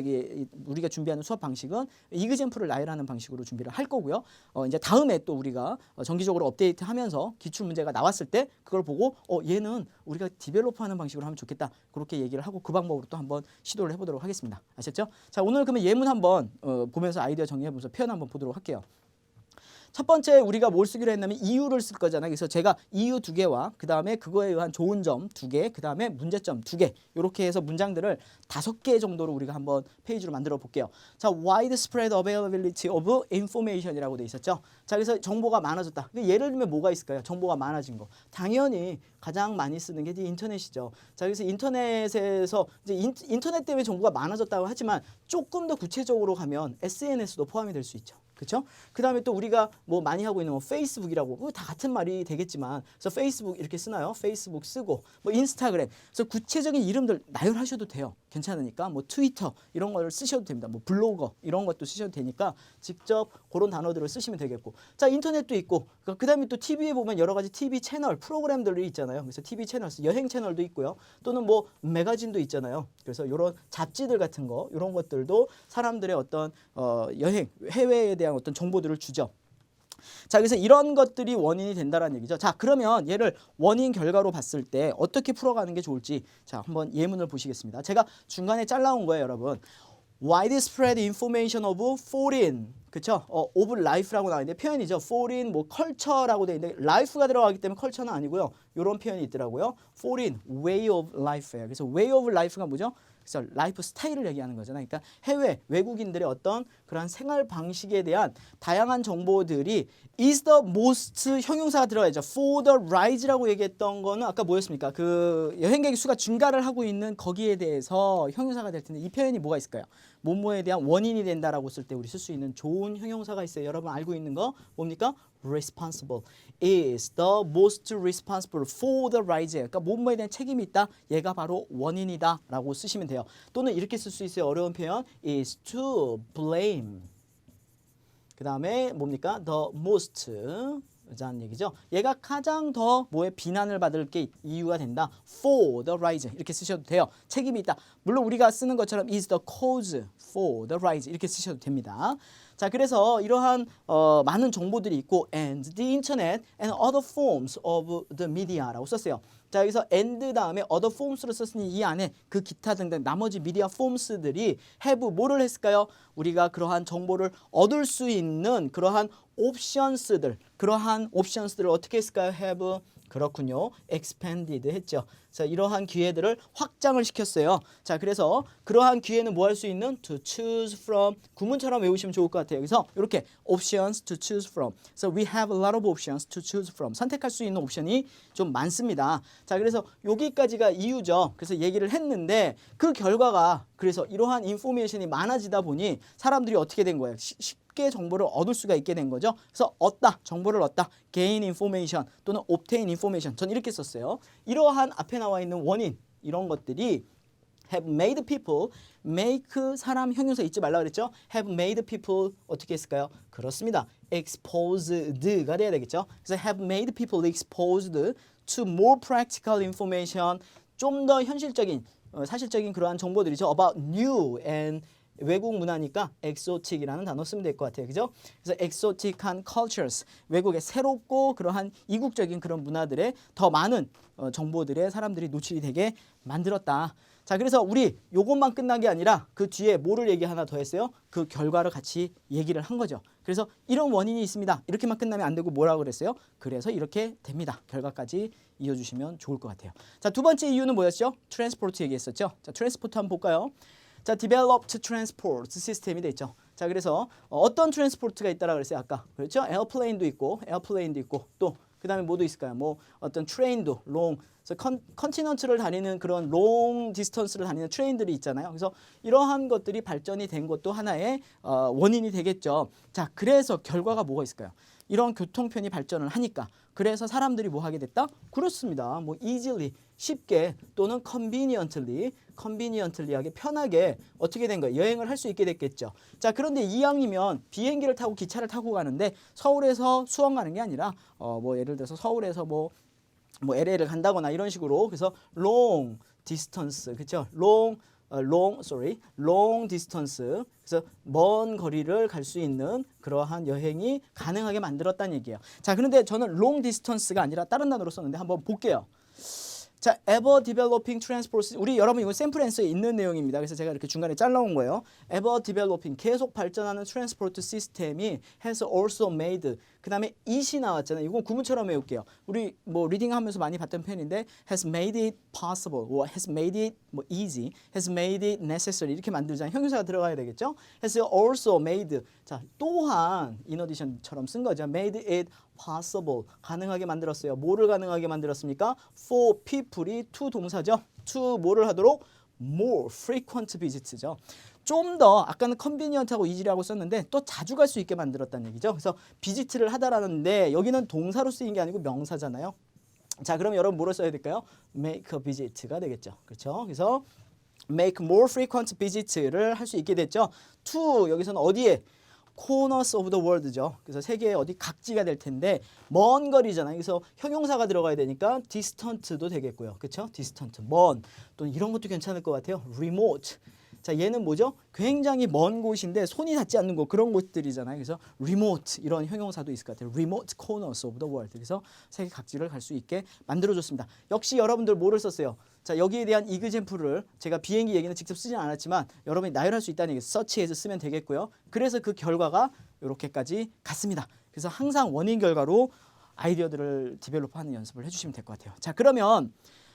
우리가 준비하는 수업 방식은 이그젬플을 나열하는 방식으로 준비를 할 거고요. 이제 다음에 또 우리가 정기적으로 업데이트하면서 기출 문제가 나왔을 때 그걸 보고 얘는 우리가 디벨로프하는 방식으로 하면 좋겠다. 그렇게 얘기를 하고 그 방법으로 또 한번 시도를 해보도록 하겠습니다. 아셨죠? 자, 오늘 그러면 예문 한번 보면서 아이디어 정리해보면서 표현 한번 보도록 할게요. 첫 번째 우리가 뭘 쓰기로 했냐면 이유를 쓸 거잖아요. 그래서 제가 이유 2개와 그 다음에 그거에 의한 좋은 점 2개, 그 다음에 문제점 2개, 이렇게 해서 문장들을 5개 정도로 우리가 한번 페이지로 만들어 볼게요. 자, widespread availability of information이라고 돼 있었죠. 자, 그래서 정보가 많아졌다. 예를 들면 뭐가 있을까요? 정보가 많아진 거. 당연히 가장 많이 쓰는 게 인터넷이죠. 자, 그래서 인터넷에서 이제 인터넷 때문에 정보가 많아졌다고 하지만 조금 더 구체적으로 가면 SNS도 포함이 될 수 있죠. 그렇죠? 그 다음에 또 우리가 뭐 많이 하고 있는 뭐 페이스북이라고, 그거 다 같은 말이 되겠지만, 그래서 페이스북 이렇게 쓰나요? 페이스북 쓰고, 뭐 인스타그램, 그래서 구체적인 이름들 나열하셔도 돼요. 괜찮으니까 뭐 트위터 이런 걸 쓰셔도 됩니다. 뭐 블로거 이런 것도 쓰셔도 되니까 직접 그런 단어들을 쓰시면 되겠고, 자, 인터넷도 있고, 그 다음에 또 TV에 보면 여러 가지 TV 채널 프로그램들이 있잖아요. 그래서 TV 채널, 여행 채널도 있고요. 또는 뭐 매거진도 있잖아요. 그래서 이런 잡지들 같은 거, 이런 것들도 사람들의 어떤 여행, 해외에 대한 어떤 정보들을 주죠. 자, 그래서 이런 것들이 원인이 된다라는 얘기죠. 자, 그러면 얘를 원인 결과로 봤을 때 어떻게 풀어가는 게 좋을지, 자, 한번 예문을 보시겠습니다. 제가 중간에 잘라온 거예요, 여러분. widespread information of foreign, 그쵸? of life라고 나와 있는데 표현이죠. foreign 뭐 culture라고 되어 있는데 life가 들어가기 때문에 culture는 아니고요. 이런 표현이 있더라고요. foreign way of life예요. 그래서 way of life가 뭐죠? 그래서 라이프 스타일을 얘기하는 거잖아요. 그러니까 해외 외국인들의 어떤 그러한 생활 방식에 대한 다양한 정보들이 is the most, 형용사가 들어가야죠. for the rise라고 얘기했던 거는 아까 뭐였습니까? 그 여행객 수가 증가를 하고 있는 거기에 대해서 형용사가 될 텐데, 이 표현이 뭐가 있을까요? 뭐뭐에 대한 원인이 된다라고 쓸 때 우리 쓸 수 있는 좋은 형용사가 있어요. 여러분 알고 있는 거 뭡니까? responsible is the most responsible for the rise. 그러니까 뭐뭐에 대한 책임이 있다. 얘가 바로 원인이다 라고 쓰시면 돼요. 또는 이렇게 쓸 수 있어요. 어려운 표현 is to blame. 그 다음에 뭡니까? the most 자는 얘기죠. 얘가 가장 더 뭐에 비난을 받을 게 이유가 된다. for the rise 이렇게 쓰셔도 돼요. 책임이 있다. 물론 우리가 쓰는 것처럼 is the cause for the rise 이렇게 쓰셔도 됩니다. 자, 그래서 이러한 많은 정보들이 있고 and the internet and other forms of the media라고 썼어요. 자, 여기서 and 다음에 other forms를 썼으니 이 안에 그 기타 등등 나머지 미디어 폼스들이 have 뭐를 했을까요? 우리가 그러한 정보를 얻을 수 있는 그러한 옵션스들을 어떻게 했을까요? have, 그렇군요. expanded 했죠. 자, 이러한 기회들을 확장을 시켰어요. 자, 그래서 그러한 기회는 뭐 할 수 있는? to choose from. 구문처럼 외우시면 좋을 것 같아요. 그래서 이렇게 options to choose from. So we have a lot of options to choose from. 선택할 수 있는 옵션이 좀 많습니다. 자, 그래서 여기까지가 이유죠. 그래서 얘기를 했는데 그 결과가, 그래서 이러한 인포메이션이 많아지다 보니 사람들이 어떻게 된 거예요? 쉽게 정보를 얻을 수가 있게 된 거죠. 그래서 정보를 얻다, gain information 또는 obtain information. 전 이렇게 썼어요. 이러한 앞에 나와 있는 원인, 이런 것들이 have made people, make 사람 형용사 잊지 말라 그랬죠. have made people 어떻게 했을까요? 그렇습니다. exposed가 돼야 되겠죠. 그래서 have made people exposed to more practical information, 좀 더 현실적인, 사실적인 그러한 정보들이죠. about new and 외국 문화니까 exotic이라는 단어 쓰면 될 것 같아요. 그죠? 그래서 exotic한 cultures, 외국의 새롭고 그러한 이국적인 그런 문화들의 더 많은 정보들에 사람들이 노출이 되게 만들었다. 자, 그래서 우리 요것만 끝난 게 아니라 그 뒤에 뭐를 얘기 하나 더 했어요? 그 결과를 같이 얘기를 한 거죠. 그래서 이런 원인이 있습니다. 이렇게만 끝나면 안 되고 뭐라고 그랬어요? 그래서 이렇게 됩니다. 결과까지 이어주시면 좋을 것 같아요. 자, 두 번째 이유는 뭐였죠? 트랜스포트 얘기했었죠. 자, 트랜스포트 한번 볼까요? 자, developed transport 시스템이 돼 있죠. 자, 그래서 어떤 트랜스포트가 있다라 그랬어요? 아까. 그렇죠? 에어플레인도 있고 또 그다음에 뭐도 있을까요? 뭐 어떤 트레인도 롱 컨티넌트를 다니는 그런 롱 디스턴스를 다니는 트레인들이 있잖아요. 그래서 이러한 것들이 발전이 된 것도 하나의 원인이 되겠죠. 자, 그래서 결과가 뭐가 있을까요? 이런 교통편이 발전을 하니까 그래서 사람들이 뭐 하게 됐다? 그렇습니다. 뭐 easily 쉽게 또는 conveniently하게 편하게 어떻게 된 거예요? 여행을 할 수 있게 됐겠죠. 자, 그런데 이왕이면 비행기를 타고 기차를 타고 가는데 서울에서 수원 가는 게 아니라 뭐 예를 들어서 서울에서 뭐 LA를 간다거나 이런 식으로 그래서 long distance 그렇죠? long distance 그래서 먼 거리를 갈 수 있는 그러한 여행이 가능하게 만들었다는 얘기예요. 자, 그런데 저는 long distance가 아니라 다른 단어로 썼는데 한번 볼게요. 자, ever developing transport 우리 여러분 이거 샘플 앤서에 있는 내용입니다. 그래서 제가 이렇게 중간에 잘라온 거예요. ever developing 계속 발전하는 트랜스포트 시스템이 has also made 그다음에 it이 나왔잖아요. 이건 구문처럼 외울게요. 우리 뭐 리딩하면서 많이 봤던 편인데 has made it possible, or has made it 뭐 easy, has made it necessary 이렇게 만들잖아요. 형용사가 들어가야 되겠죠? has also made 자 또한 in addition처럼 쓴 거죠. made it possible 가능하게 만들었어요. 뭐를 가능하게 만들었습니까? for people이 to 동사죠. to 뭐를 하도록 more frequent visits죠. 좀 더 아까는 convenient하고 easy라고 썼는데 또 자주 갈 수 있게 만들었다는 얘기죠. 그래서 비지트를 하다라는데 여기는 동사로 쓰인 게 아니고 명사잖아요. 자, 그럼 여러분 뭐로 써야 될까요? make a visit가 되겠죠. 그렇죠? 그래서 make more frequent visit를 할 수 있게 됐죠. to 여기서는 어디에? corners of the world죠. 그래서 세계의 어디 각지가 될 텐데 먼 거리잖아요. 그래서 형용사가 들어가야 되니까 distant도 되겠고요. 그렇죠? distant, 먼. 또 이런 것도 괜찮을 것 같아요. remote. 자, 얘는 뭐죠? 굉장히 먼 곳인데 손이 닿지 않는 곳 그런 곳들이잖아요. 그래서 remote 이런 형용사도 있을 것 같아요. remote corners of the world. 그래서 세계 각지를 갈 수 있게 만들어줬습니다. 역시 여러분들 뭐를 썼어요? 자, 여기에 대한 이그젠플을 제가 비행기 얘기는 직접 쓰진 않았지만 여러분이 나열할 수 있다는 얘기 search as 쓰면 되겠고요. 그래서 그 결과가 이렇게까지 갔습니다. 그래서 항상 원인 결과로 아이디어들을 디벨롭하는 연습을 해주시면 될 것 같아요. 자, 그러면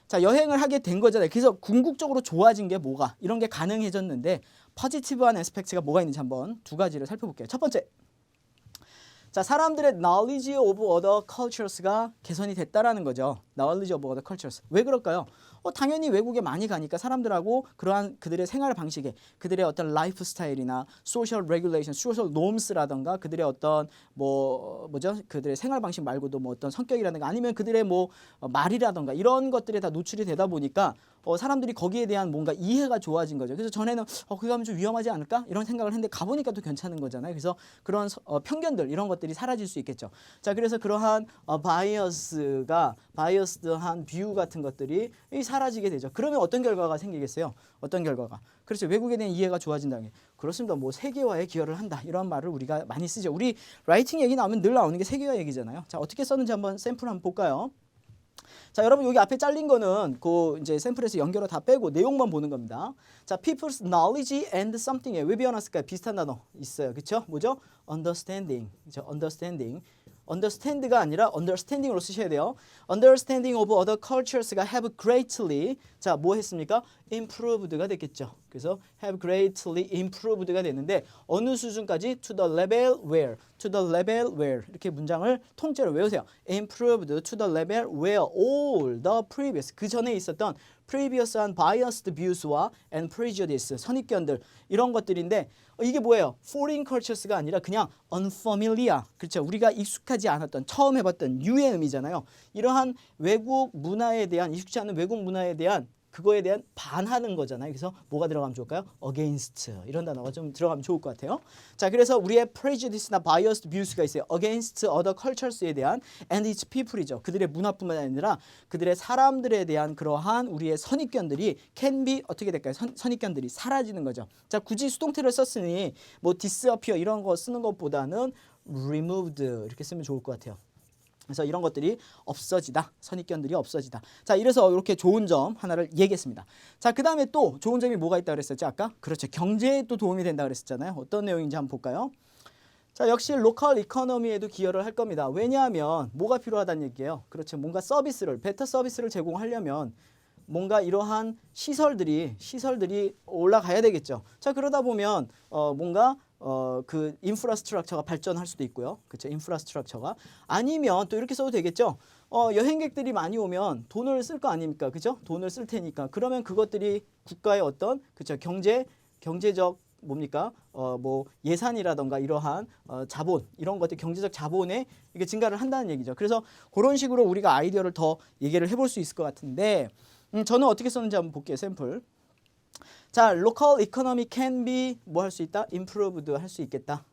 자, 여행을 하게 된 거잖아요. 그래서 궁극적으로 좋아진 게 뭐가? 이런 게 가능해졌는데 포지티브한 에스펙트가 뭐가 있는지 한번 두 가지를 살펴볼게요. 첫 번째. 자, 사람들의 knowledge of other cultures가 개선이 됐다라는 거죠. knowledge of other cultures. 왜 그럴까요? 당연히 외국에 많이 가니까 사람들하고 그러한 그들의 생활 방식에 그들의 어떤 라이프 스타일이나 social regulation, social norms라던가 그들의 어떤 그들의 생활 방식 말고도 뭐 어떤 성격이라든가 아니면 그들의 뭐 말이라던가 이런 것들에 다 노출이 되다 보니까 사람들이 거기에 대한 뭔가 이해가 좋아진 거죠. 그래서 전에는 거기 가면 좀 위험하지 않을까? 이런 생각을 했는데 가보니까 또 괜찮은 거잖아요. 그래서 그런 편견들 이런 것들이 사라질 수 있겠죠. 자, 그래서 그러한 바이어스드한 뷰 같은 것들이 사라지게 되죠. 그러면 어떤 결과가 생기겠어요? 어떤 결과가? 그렇죠. 외국에 대한 이해가 좋아진다는 게. 그렇습니다. 뭐 세계화에 기여를 한다. 이런 말을 우리가 많이 쓰죠. 우리 라이팅 얘기 나오면 늘 나오는 게 세계화 얘기잖아요. 자, 어떻게 썼는지 한번 샘플 한번 볼까요? 자, 여러분 여기 앞에 잘린 거는 그 이제 샘플에서 연결을 다 빼고 내용만 보는 겁니다. 자, people's knowledge and something에 왜 비워놨을까요? 비슷한 단어 있어요. 그렇죠? 뭐죠? understanding. 그렇죠? understand가 아니라 understanding으로 쓰셔야 돼요. understanding of other cultures가 have greatly 자, 뭐 했습니까? improved가 됐겠죠. 그래서 have greatly improved가 됐는데 어느 수준까지? to the level where 이렇게 문장을 통째로 외우세요. improved to the level where all the previous 그 전에 있었던 previous한 biased views와 and prejudice 선입견들 이런 것들인데 이게 뭐예요? foreign cultures가 아니라 그냥 unfamiliar 그렇죠? 우리가 익숙하지 않았던 처음 해봤던 유의 의미잖아요. 이러한 외국 문화에 대한 익숙지 않은 외국 문화에 대한 그거에 대한 반하는 거잖아요. 그래서 뭐가 들어가면 좋을까요? against 이런 단어가 좀 들어가면 좋을 것 같아요. 자, 그래서 우리의 prejudice나 biased views가 있어요. against other cultures에 대한 and its people이죠. 그들의 문화뿐만 아니라 그들의 사람들에 대한 그러한 우리의 선입견들이 can be 어떻게 될까요? 선입견들이 사라지는 거죠. 자, 굳이 수동태를 썼으니 뭐 disappear 이런 거 쓰는 것보다는 removed 이렇게 쓰면 좋을 것 같아요. 그래서 이런 것들이 없어지다. 선입견들이 없어지다. 자, 이래서 이렇게 좋은 점 하나를 얘기했습니다. 자, 그 다음에 또 좋은 점이 뭐가 있다고 그랬었죠? 아까? 그렇죠. 경제에 또 도움이 된다고 그랬었잖아요. 어떤 내용인지 한번 볼까요? 자, 역시 로컬 이코노미에도 기여를 할 겁니다. 왜냐하면 뭐가 필요하다는 얘기예요. 그렇죠. 뭔가 서비스를, 베터 서비스를 제공하려면 뭔가 이러한 시설들이 올라가야 되겠죠. 자, 그러다 보면 뭔가 그 인프라스트럭처가 발전할 수도 있고요. 그렇죠. 인프라스트럭처가 아니면 또 이렇게 써도 되겠죠. 여행객들이 많이 오면 돈을 쓸 거 아닙니까? 그죠? 돈을 쓸 테니까. 그러면 그것들이 국가의 어떤 그렇죠. 경제적 뭡니까? 뭐 예산이라던가 이러한 자본 이런 것들 경제적 자본에 이게 증가를 한다는 얘기죠. 그래서 그런 식으로 우리가 아이디어를 더 얘기를 해볼 수 있을 것 같은데 저는 어떻게 썼는지 한번 볼게요. 샘플. 자, local economy can be 뭐 할 수 있다? improved 할 수 있겠다.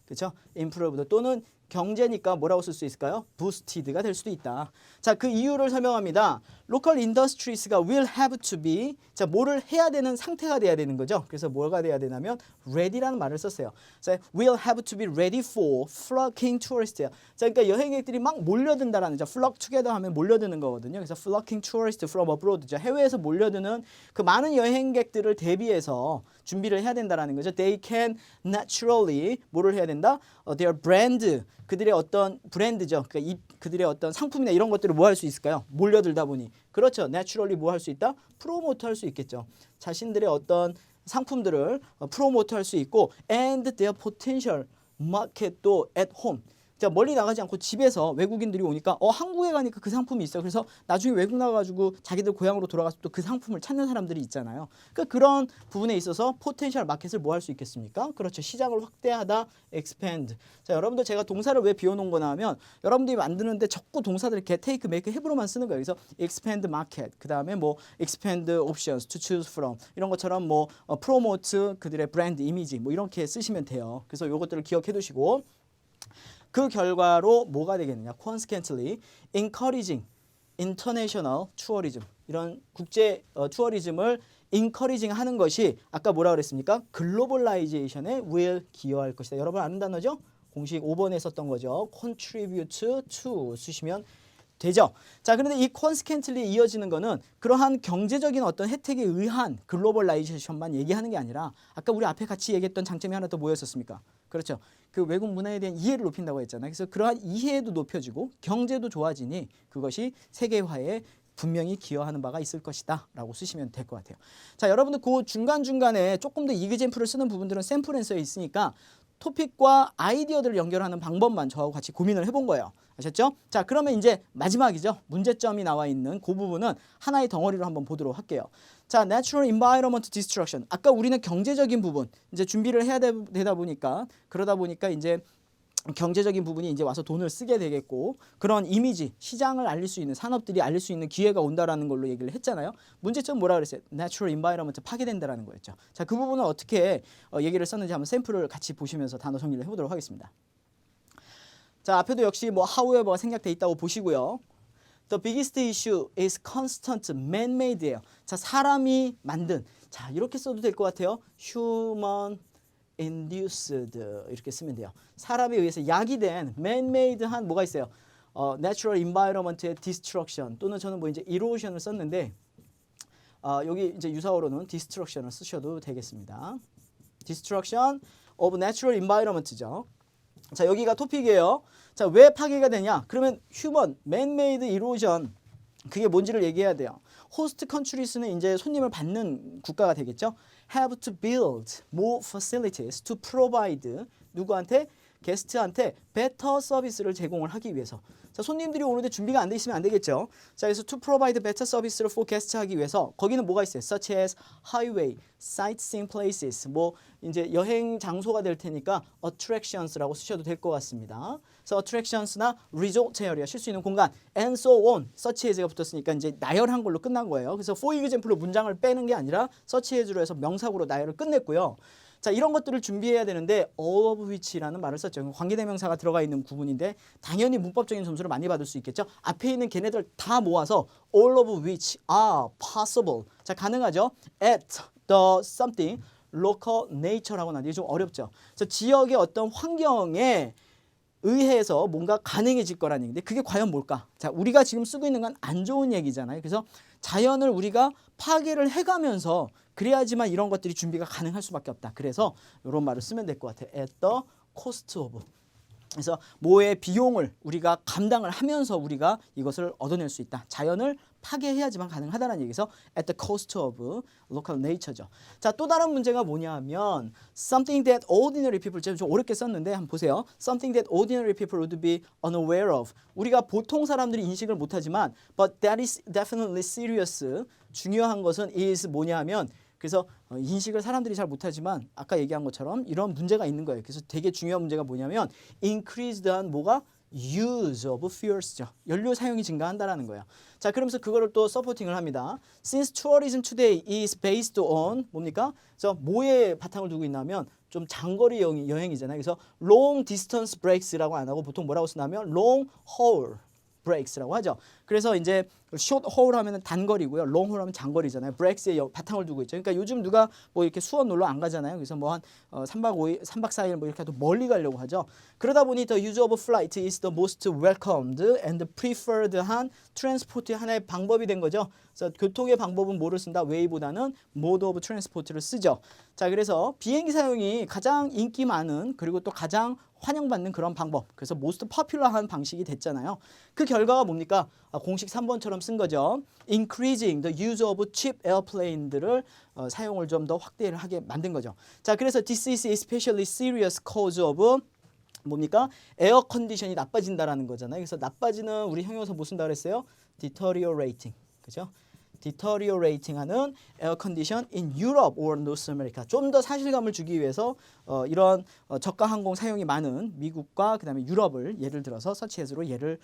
그렇죠? improved 또는 경제니까 뭐라고 쓸 수 있을까요? boosted가 될 수도 있다. 자, 그 이유를 설명합니다. local industries가 will have to be 자, 뭐를 해야 되는 상태가 돼야 되는 거죠. 그래서 뭐가 돼야 되냐면 ready라는 말을 썼어요. 자, will have to be ready for flocking tourists. 자, 그러니까 여행객들이 막 몰려든다라는 자, flock together 하면 몰려드는 거거든요. 그래서 flocking tourists from abroad. 자, 해외에서 몰려드는 그 많은 여행객들을 대비해서 준비를 해야 된다라는 거죠. They can naturally 뭐를 해야 된다? Their brand 그들의 어떤 브랜드죠. 그러니까 그들의 어떤 상품이나 이런 것들을 뭐 할 수 있을까요? 몰려들다 보니. 그렇죠. naturally 뭐 할 수 있다? 프로모트 할 수 있겠죠. 자신들의 어떤 상품들을 프로모트 할 수 있고 and their potential market도 at home. 자, 멀리 나가지 않고 집에서 외국인들이 오니까 한국에 가니까 그 상품이 있어. 그래서 나중에 외국 나가가지고 자기들 고향으로 돌아가서 또 그 상품을 찾는 사람들이 있잖아요. 그러니까 그런 부분에 있어서 포텐셜 마켓을 뭐 할 수 있겠습니까? 그렇죠. 시장을 확대하다, expand. 자, 여러분들 제가 동사를 왜 비워놓은 거나 하면 여러분들이 만드는데 자꾸 동사들 이렇게 take, make, have로만 쓰는 거예요. 그래서 expand market, 그 다음에 뭐 expand options to choose from 이런 것처럼 뭐 promote 그들의 브랜드 이미지 뭐 이렇게 쓰시면 돼요. 그래서 이것들을 기억해 두시고 그 결과로 뭐가 되겠느냐? Consequently, encouraging international tourism 이런 국제 투어리즘을 encouraging 하는 것이 아까 뭐라 그랬습니까? 글로벌라이제이션에 will 기여할 것이다. 여러분 아는 단어죠? 공식 5번에 썼던 거죠. contribute to 쓰시면 되죠. 자, 그런데 이 consequently 이어지는 거는 그러한 경제적인 어떤 혜택에 의한 글로벌라이제이션만 얘기하는 게 아니라 아까 우리 앞에 같이 얘기했던 장점이 하나 더 뭐였었습니까? 그렇죠. 그 외국 문화에 대한 이해를 높인다고 했잖아요. 그래서 그러한 이해도 높여지고 경제도 좋아지니 그것이 세계화에 분명히 기여하는 바가 있을 것이다 라고 쓰시면 될 것 같아요. 자, 여러분들 그 중간중간에 조금 더 이그젬플을 쓰는 부분들은 샘플 앤서에 있으니까 토픽과 아이디어들을 연결하는 방법만 저하고 같이 고민을 해본 거예요. 아셨죠? 자, 그러면 이제 마지막이죠. 문제점이 나와 있는 그 부분은 하나의 덩어리로 한번 보도록 할게요. 자, Natural Environment Destruction. 아까 우리는 경제적인 부분 이제 준비를 해야 되다 보니까 그러다 보니까 이제 경제적인 부분이 이제 와서 돈을 쓰게 되겠고 그런 이미지, 시장을 알릴 수 있는 산업들이 알릴 수 있는 기회가 온다라는 걸로 얘기를 했잖아요. 문제점 뭐라 그랬어요? Natural Environment 파괴된다라는 거였죠. 자, 그 부분은 어떻게 얘기를 썼는지 한번 샘플을 같이 보시면서 단어 정리를 해보도록 하겠습니다. 자, 앞에도 역시 뭐 however가 생략돼 있다고 보시고요. The biggest issue is constant man-made예요. 자, 사람이 만든. 자, 이렇게 써도 될 것 같아요. Human induced 이렇게 쓰면 돼요. 사람에 의해서 야기된 man-made한 뭐가 있어요? Natural environment의 destruction 또는 저는 뭐 이제 erosion을 썼는데 여기 이제 유사어로는 destruction을 쓰셔도 되겠습니다. Destruction of natural environment죠. 자, 여기가 토픽이에요. 자, 왜 파괴가 되냐? 그러면 human, man-made erosion 그게 뭔지를 얘기해야 돼요. 호스트 컨트리스는 이제 손님을 받는 국가가 되겠죠. Have to build more facilities to provide 누구한테? 게스트한테 better 서비스를 제공을 하기 위해서. 자, 손님들이 오는데 준비가 안 돼 있으면 안 되겠죠. 자, 그래서 to provide better service를 for guests 하기 위해서 거기는 뭐가 있어요? such as highway, sightseeing places. 뭐 이제 여행 장소가 될 테니까 attractions라고 쓰셔도 될 것 같습니다. 그래서 attractions나 resort area, 쉴 수 있는 공간 and so on, such as가 붙었으니까 이제 나열한 걸로 끝난 거예요. 그래서 for example로 문장을 빼는 게 아니라 such as로 해서 명사구로 나열을 끝냈고요. 자, 이런 것들을 준비해야 되는데 all of which라는 말을 썼죠. 관계대명사가 들어가 있는 구문인데 당연히 문법적인 점수를 많이 받을 수 있겠죠. 앞에 있는 걔네들 다 모아서 all of which are possible. 자, 가능하죠. at the something local nature라고 하는데 좀 어렵죠. 그래서 지역의 어떤 환경에 의해서 뭔가 가능해질 거라는 얘기인데 그게 과연 뭘까? 자, 우리가 지금 쓰고 있는 건 안 좋은 얘기잖아요. 그래서 자연을 우리가 파괴를 해가면서 그래야지만 이런 것들이 준비가 가능할 수밖에 없다. 그래서 이런 말을 쓰면 될 것 같아요. at the cost of. 그래서 뭐의 비용을 우리가 감당을 하면서 우리가 이것을 얻어낼 수 있다. 자연을 파괴해야지만 가능하다는 얘기에서 at the cost of local nature죠. 자, 또 다른 문제가 뭐냐면 something that ordinary people, 좀 어렵게 썼는데 한번 보세요. something that ordinary people would be unaware of. 우리가 보통 사람들이 인식을 못하지만 but that is definitely serious. 중요한 것은 is 뭐냐면 그래서 인식을 사람들이 잘 못하지만 아까 얘기한 것처럼 이런 문제가 있는 거예요. 그래서 되게 중요한 문제가 뭐냐면 increased한 뭐가 use of fuels죠. 연료 사용이 증가한다라는 거예요. 자, 그러면서 그거를 또 서포팅을 합니다. Since tourism today is based on 뭡니까? 그래서 뭐에 바탕을 두고 있냐면 좀 장거리 여행이잖아요. 그래서 long distance breaks라고 안 하고 보통 뭐라고 쓰냐면 long haul breaks라고 하죠. 그래서 이제 short haul 하면은 단거리고요. long haul 하면 장거리잖아요. breaks에 바탕을 두고 있죠. 그러니까 요즘 누가 뭐 이렇게 수원 놀러 안 가잖아요. 그래서 뭐 한 3박 5일, 3박 4일 뭐 이렇게 또 멀리 가려고 하죠. 그러다 보니 the use of flight is the most welcomed and preferred 한 트랜스포트의 하나의 방법이 된 거죠. 그래서 교통의 방법은 뭐를 쓴다? way보다는 mode of transport를 쓰죠. 자, 그래서 비행기 사용이 가장 인기 많은 그리고 또 가장 환영받는 그런 방법. 그래서 most popular한 방식이 됐잖아요. 그 결과가 뭡니까? 공식 3번처럼 쓴 거죠. Increasing the use of cheap airplane들을 사용을 좀 더 확대를 하게 만든 거죠. 자, 그래서 this is especially serious cause of 뭡니까? 에어 컨디션이 나빠진다라는 거잖아요. 그래서 나빠지는 우리 형용사 뭐 쓴다 그랬어요? deteriorating. 그죠? deteriorating하는 air condition in Europe or North America. 좀 더 사실감을 주기 위해서 이런 저가 항공 사용이 많은 미국과 그다음에 유럽을 예를 들어서 서치 as로 예를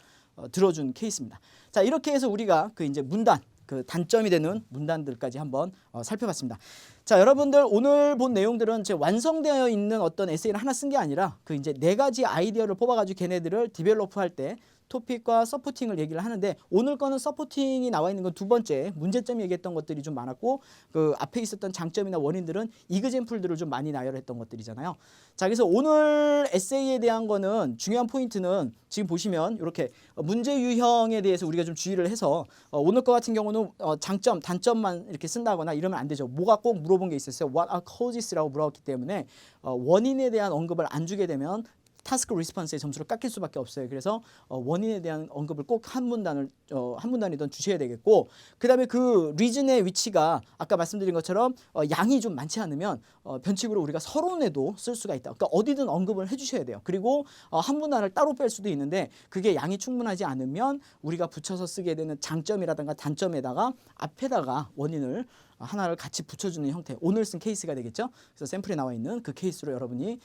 들어준 케이스입니다. 자, 이렇게 해서 우리가 그 이제 문단 그 단점이 되는 문단들까지 한번 살펴봤습니다. 자, 여러분들 오늘 본 내용들은 제 완성되어 있는 어떤 에세이를 하나 쓴 게 아니라 그 이제 4가지 아이디어를 뽑아가지고 걔네들을 디벨로프할 때 토픽과 서포팅을 얘기를 하는데 오늘 거는 서포팅이 나와 있는 건 두 번째 문제점 얘기했던 것들이 좀 많았고 그 앞에 있었던 장점이나 원인들은 이그젠플들을 좀 많이 나열했던 것들이잖아요. 자, 그래서 오늘 에세이에 대한 거는 중요한 포인트는 지금 보시면 이렇게 문제 유형에 대해서 우리가 좀 주의를 해서 오늘 거 같은 경우는 장점, 단점만 이렇게 쓴다거나 이러면 안 되죠. 뭐가 꼭 물어본 게 있었어요. What are causes라고 물어봤기 때문에 원인에 대한 언급을 안 주게 되면 타스크 리스폰스의 점수를 깎일 수밖에 없어요. 그래서 원인에 대한 언급을 꼭 한 문단이든 주셔야 되겠고 그다음에 그 리즌의 위치가 아까 말씀드린 것처럼 양이 좀 많지 않으면 변칙으로 우리가 서론에도 쓸 수가 있다. 그러니까 어디든 언급을 해주셔야 돼요. 그리고 한 문단을 따로 뺄 수도 있는데 그게 양이 충분하지 않으면 우리가 붙여서 쓰게 되는 장점이라든가 단점에다가 앞에다가 원인을 하나를 같이 붙여주는 형태. 오늘 쓴 케이스가 되겠죠. 그래서 샘플에 나와 있는 그 케이스로 여러분이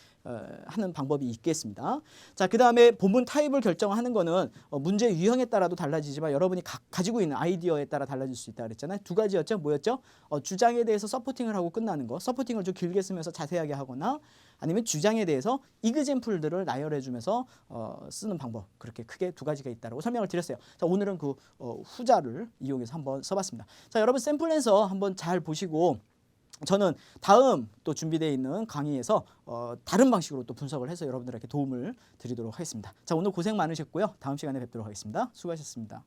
하는 방법이 있겠습니다. 자, 그 다음에 본문 타입을 결정하는 거는 문제 유형에 따라도 달라지지만 여러분이 가지고 있는 아이디어에 따라 달라질 수 있다 그랬잖아요. 두 가지였죠. 뭐였죠? 주장에 대해서 서포팅을 하고 끝나는 거. 서포팅을 좀 길게 쓰면서 자세하게 하거나 아니면 주장에 대해서 이그젠플들을 나열해 주면서 쓰는 방법. 그렇게 크게 두 가지가 있다고 설명을 드렸어요. 자, 오늘은 그 후자를 이용해서 한번 써봤습니다. 자, 여러분 샘플에서 한번 잘 보시고 저는 다음 또 준비되어 있는 강의에서 다른 방식으로 또 분석을 해서 여러분들에게 도움을 드리도록 하겠습니다. 자, 오늘 고생 많으셨고요. 다음 시간에 뵙도록 하겠습니다. 수고하셨습니다.